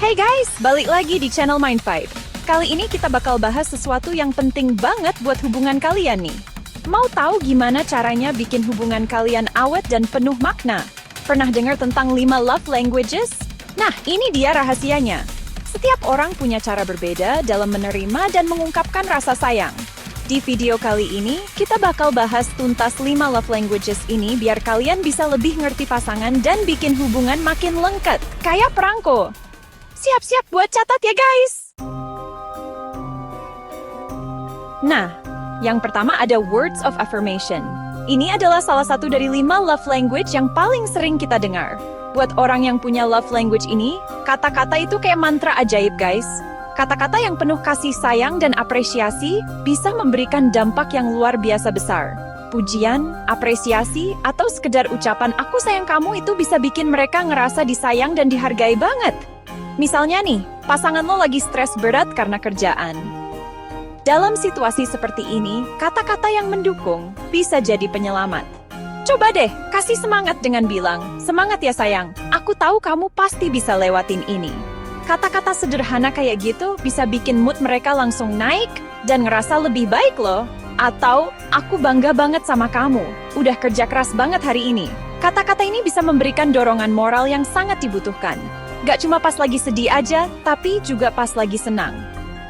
Hey guys, balik lagi di channel Mind5. Kali ini kita bakal bahas sesuatu yang penting banget buat hubungan kalian nih. Mau tahu gimana caranya bikin hubungan kalian awet dan penuh makna? Pernah dengar tentang 5 love languages? Nah, ini dia rahasianya. Setiap orang punya cara berbeda dalam menerima dan mengungkapkan rasa sayang. Di video kali ini, kita bakal bahas tuntas 5 love languages ini biar kalian bisa lebih ngerti pasangan dan bikin hubungan makin lengket, kayak perangko. Siap-siap buat catat ya guys! Nah, yang pertama ada words of affirmation. Ini adalah salah satu dari 5 love language yang paling sering kita dengar. Buat orang yang punya love language ini, kata-kata itu kayak mantra ajaib guys. Kata-kata yang penuh kasih sayang dan apresiasi bisa memberikan dampak yang luar biasa besar. Pujian, apresiasi, atau sekedar ucapan aku sayang kamu itu bisa bikin mereka ngerasa disayang dan dihargai banget. Misalnya nih, pasangan lo lagi stres berat karena kerjaan. Dalam situasi seperti ini, kata-kata yang mendukung bisa jadi penyelamat. Coba deh, kasih semangat dengan bilang, "Semangat ya sayang, aku tahu kamu pasti bisa lewatin ini." Kata-kata sederhana kayak gitu bisa bikin mood mereka langsung naik dan ngerasa lebih baik loh. Atau, "Aku bangga banget sama kamu, udah kerja keras banget hari ini." Kata-kata ini bisa memberikan dorongan moral yang sangat dibutuhkan. Gak cuma pas lagi sedih aja, tapi juga pas lagi senang.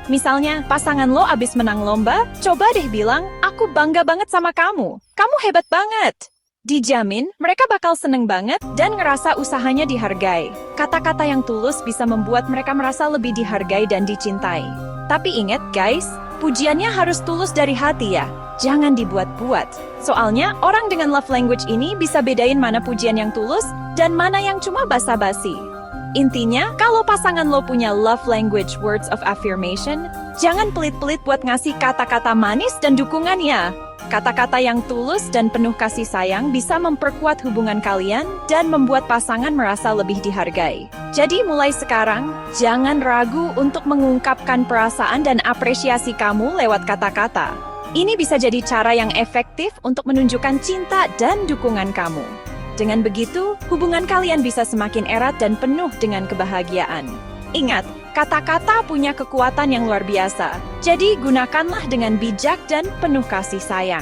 Misalnya, pasangan lo abis menang lomba, coba deh bilang, "Aku bangga banget sama kamu. Kamu hebat banget." Dijamin, mereka bakal seneng banget dan ngerasa usahanya dihargai. Kata-kata yang tulus bisa membuat mereka merasa lebih dihargai dan dicintai. Tapi ingat guys, pujiannya harus tulus dari hati ya. Jangan dibuat-buat. Soalnya, orang dengan love language ini bisa bedain mana pujian yang tulus dan mana yang cuma basa-basi. Intinya, kalau pasangan lo punya love language words of affirmation, jangan pelit-pelit buat ngasih kata-kata manis dan dukungan ya. Kata-kata yang tulus dan penuh kasih sayang bisa memperkuat hubungan kalian dan membuat pasangan merasa lebih dihargai. Jadi mulai sekarang, jangan ragu untuk mengungkapkan perasaan dan apresiasi kamu lewat kata-kata. Ini bisa jadi cara yang efektif untuk menunjukkan cinta dan dukungan kamu. Dengan begitu, hubungan kalian bisa semakin erat dan penuh dengan kebahagiaan. Ingat, kata-kata punya kekuatan yang luar biasa. Jadi, gunakanlah dengan bijak dan penuh kasih sayang.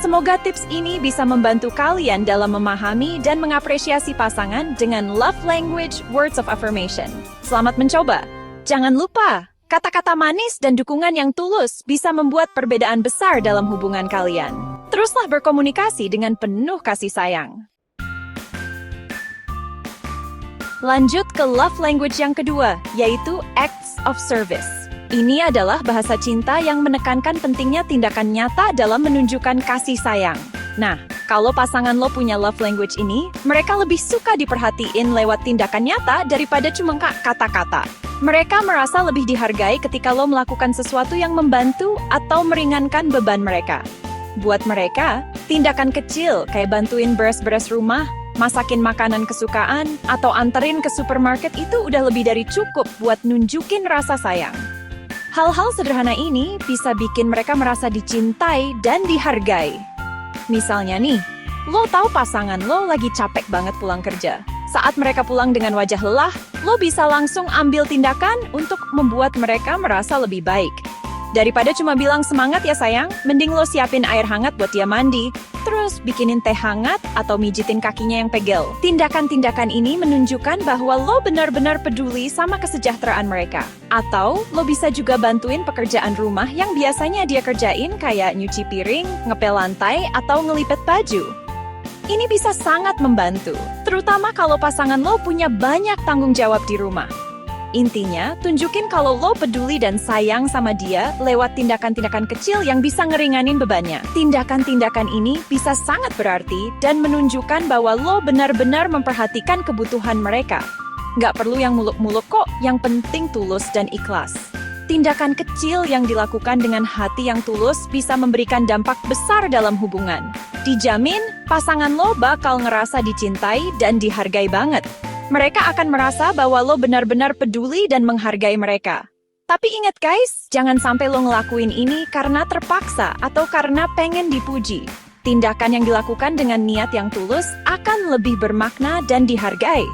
Semoga tips ini bisa membantu kalian dalam memahami dan mengapresiasi pasangan dengan love language words of affirmation. Selamat mencoba! Jangan lupa, kata-kata manis dan dukungan yang tulus bisa membuat perbedaan besar dalam hubungan kalian. Teruslah berkomunikasi dengan penuh kasih sayang. Lanjut ke love language yang kedua, yaitu acts of service. Ini adalah bahasa cinta yang menekankan pentingnya tindakan nyata dalam menunjukkan kasih sayang. Nah, kalau pasangan lo punya love language ini, mereka lebih suka diperhatiin lewat tindakan nyata daripada cuma kata-kata. Mereka merasa lebih dihargai ketika lo melakukan sesuatu yang membantu atau meringankan beban mereka. Buat mereka, tindakan kecil kayak bantuin beres-beres rumah, masakin makanan kesukaan, atau anterin ke supermarket itu udah lebih dari cukup buat nunjukin rasa sayang. Hal-hal sederhana ini bisa bikin mereka merasa dicintai dan dihargai. Misalnya nih, lo tahu pasangan lo lagi capek banget pulang kerja. Saat mereka pulang dengan wajah lelah, lo bisa langsung ambil tindakan untuk membuat mereka merasa lebih baik. Daripada cuma bilang semangat ya sayang, mending lo siapin air hangat buat dia mandi, terus bikinin teh hangat atau mijitin kakinya yang pegel. Tindakan-tindakan ini menunjukkan bahwa lo benar-benar peduli sama kesejahteraan mereka. Atau lo bisa juga bantuin pekerjaan rumah yang biasanya dia kerjain kayak nyuci piring, ngepel lantai, atau ngelipet baju. Ini bisa sangat membantu, terutama kalau pasangan lo punya banyak tanggung jawab di rumah. Intinya, tunjukin kalau lo peduli dan sayang sama dia lewat tindakan-tindakan kecil yang bisa ngeringanin bebannya. Tindakan-tindakan ini bisa sangat berarti dan menunjukkan bahwa lo benar-benar memperhatikan kebutuhan mereka. Nggak perlu yang muluk-muluk kok, yang penting tulus dan ikhlas. Tindakan kecil yang dilakukan dengan hati yang tulus bisa memberikan dampak besar dalam hubungan. Dijamin, pasangan lo bakal ngerasa dicintai dan dihargai banget. Mereka akan merasa bahwa lo benar-benar peduli dan menghargai mereka. Tapi ingat guys, jangan sampai lo ngelakuin ini karena terpaksa atau karena pengen dipuji. Tindakan yang dilakukan dengan niat yang tulus akan lebih bermakna dan dihargai.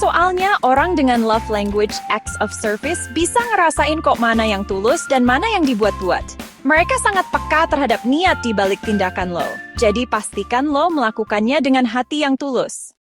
Soalnya orang dengan love language acts of service bisa ngerasain kok mana yang tulus dan mana yang dibuat-buat. Mereka sangat peka terhadap niat di balik tindakan lo. Jadi pastikan lo melakukannya dengan hati yang tulus.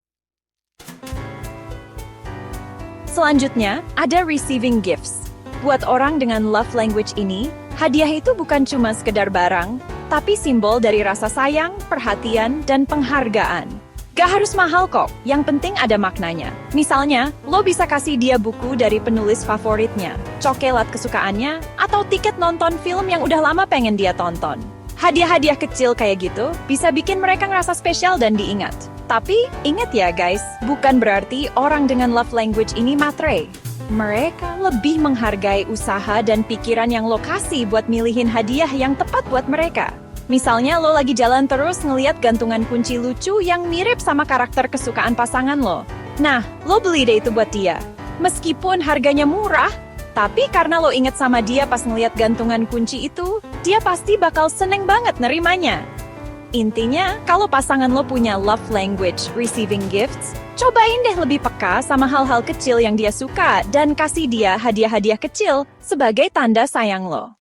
Selanjutnya, ada receiving gifts. Buat orang dengan love language ini, hadiah itu bukan cuma sekedar barang, tapi simbol dari rasa sayang, perhatian, dan penghargaan. Gak harus mahal kok, yang penting ada maknanya. Misalnya, lo bisa kasih dia buku dari penulis favoritnya, coklat kesukaannya, atau tiket nonton film yang udah lama pengen dia tonton. Hadiah-hadiah kecil kayak gitu bisa bikin mereka ngerasa spesial dan diingat. Tapi, ingat ya guys, bukan berarti orang dengan love language ini matre. Mereka lebih menghargai usaha dan pikiran yang lo kasih buat milihin hadiah yang tepat buat mereka. Misalnya lo lagi jalan terus ngeliat gantungan kunci lucu yang mirip sama karakter kesukaan pasangan lo. Nah, lo beli deh itu buat dia. Meskipun harganya murah, tapi karena lo inget sama dia pas ngeliat gantungan kunci itu, dia pasti bakal seneng banget nerimanya. Intinya, kalau pasangan lo punya love language receiving gifts, cobain deh lebih peka sama hal-hal kecil yang dia suka dan kasih dia hadiah-hadiah kecil sebagai tanda sayang lo.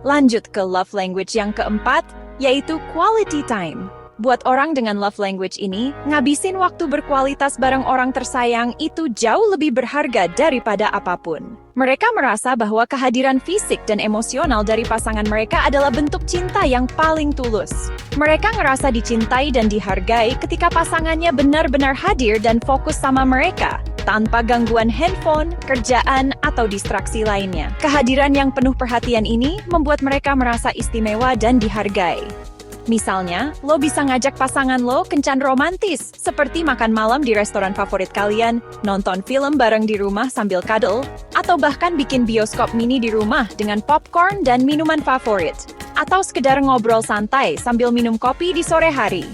Lanjut ke love language yang keempat, yaitu quality time. Buat orang dengan love language ini, ngabisin waktu berkualitas bareng orang tersayang itu jauh lebih berharga daripada apapun. Mereka merasa bahwa kehadiran fisik dan emosional dari pasangan mereka adalah bentuk cinta yang paling tulus. Mereka ngerasa dicintai dan dihargai ketika pasangannya benar-benar hadir dan fokus sama mereka, tanpa gangguan handphone, kerjaan, atau distraksi lainnya. Kehadiran yang penuh perhatian ini membuat mereka merasa istimewa dan dihargai. Misalnya, lo bisa ngajak pasangan lo kencan romantis, seperti makan malam di restoran favorit kalian, nonton film bareng di rumah sambil cuddle, atau bahkan bikin bioskop mini di rumah dengan popcorn dan minuman favorit, atau sekedar ngobrol santai sambil minum kopi di sore hari.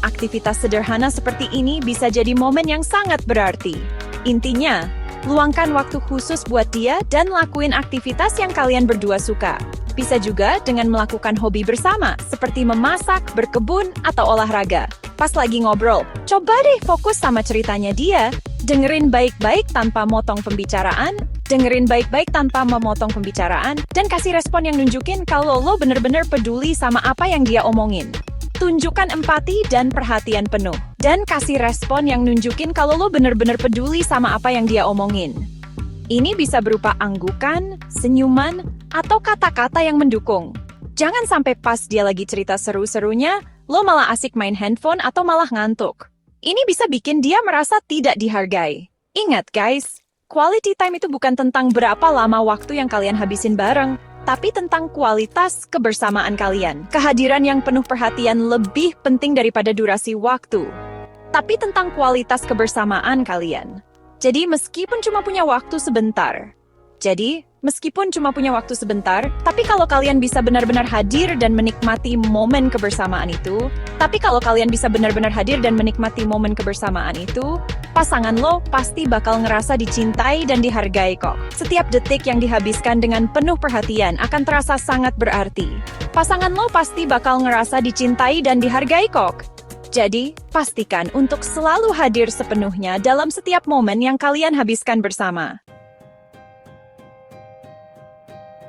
Aktivitas sederhana seperti ini bisa jadi momen yang sangat berarti. Intinya, luangkan waktu khusus buat dia dan lakuin aktivitas yang kalian berdua suka. Bisa juga dengan melakukan hobi bersama, seperti memasak, berkebun, atau olahraga. Pas lagi ngobrol, coba deh fokus sama ceritanya dia. Dengerin baik-baik tanpa memotong pembicaraan, dan kasih respon yang nunjukin kalau lo bener-bener peduli sama apa yang dia omongin. Tunjukkan empati dan perhatian penuh. Dan kasih respon yang nunjukin kalau lo bener-bener peduli sama apa yang dia omongin. Ini bisa berupa anggukan, senyuman, atau kata-kata yang mendukung. Jangan sampai pas dia lagi cerita seru-serunya, lo malah asik main handphone atau malah ngantuk. Ini bisa bikin dia merasa tidak dihargai. Ingat guys, quality time itu bukan tentang berapa lama waktu yang kalian habisin bareng, tapi tentang kualitas kebersamaan kalian. Kehadiran yang penuh perhatian lebih penting daripada durasi waktu, tapi tentang kualitas kebersamaan kalian. Jadi meskipun cuma punya waktu sebentar, tapi kalau kalian bisa benar-benar hadir dan menikmati momen kebersamaan itu, pasangan lo pasti bakal ngerasa dicintai dan dihargai kok. Setiap detik yang dihabiskan dengan penuh perhatian akan terasa sangat berarti. Pasangan lo pasti bakal ngerasa dicintai dan dihargai kok. Jadi, pastikan untuk selalu hadir sepenuhnya dalam setiap momen yang kalian habiskan bersama.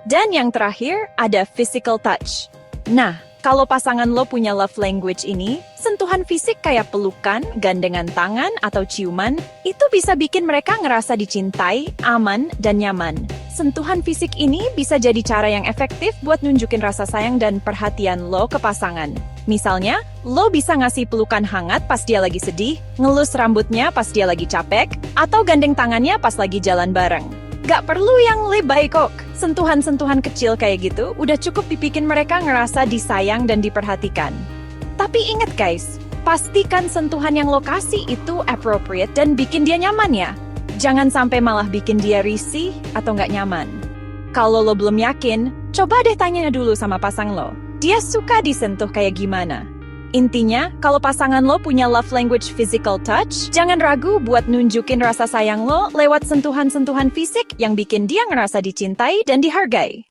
Dan yang terakhir, ada physical touch. Nah, kalau pasangan lo punya love language ini, sentuhan fisik kayak pelukan, gandengan tangan, atau ciuman, itu bisa bikin mereka ngerasa dicintai, aman, dan nyaman. Sentuhan fisik ini bisa jadi cara yang efektif buat nunjukin rasa sayang dan perhatian lo ke pasangan. Misalnya, lo bisa ngasih pelukan hangat pas dia lagi sedih, ngelus rambutnya pas dia lagi capek, atau gandeng tangannya pas lagi jalan bareng. Gak perlu yang lebay kok. Sentuhan-sentuhan kecil kayak gitu udah cukup dibikin mereka ngerasa disayang dan diperhatikan. Tapi ingat guys, pastikan sentuhan yang lo kasih itu appropriate dan bikin dia nyaman ya. Jangan sampai malah bikin dia risih atau nggak nyaman. Kalau lo belum yakin, coba deh tanya dulu sama pasang lo. Dia suka disentuh kayak gimana? Intinya, kalau pasangan lo punya love language physical touch, jangan ragu buat nunjukin rasa sayang lo lewat sentuhan-sentuhan fisik yang bikin dia ngerasa dicintai dan dihargai.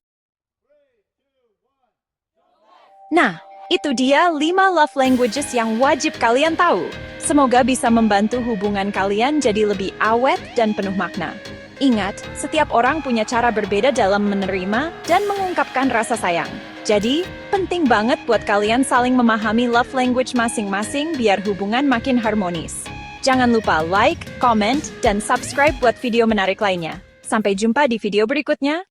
Nah, itu dia 5 love languages yang wajib kalian tahu. Semoga bisa membantu hubungan kalian jadi lebih awet dan penuh makna. Ingat, setiap orang punya cara berbeda dalam menerima dan mengungkapkan rasa sayang. Jadi, penting banget buat kalian saling memahami love language masing-masing biar hubungan makin harmonis. Jangan lupa like, comment, dan subscribe buat video menarik lainnya. Sampai jumpa di video berikutnya.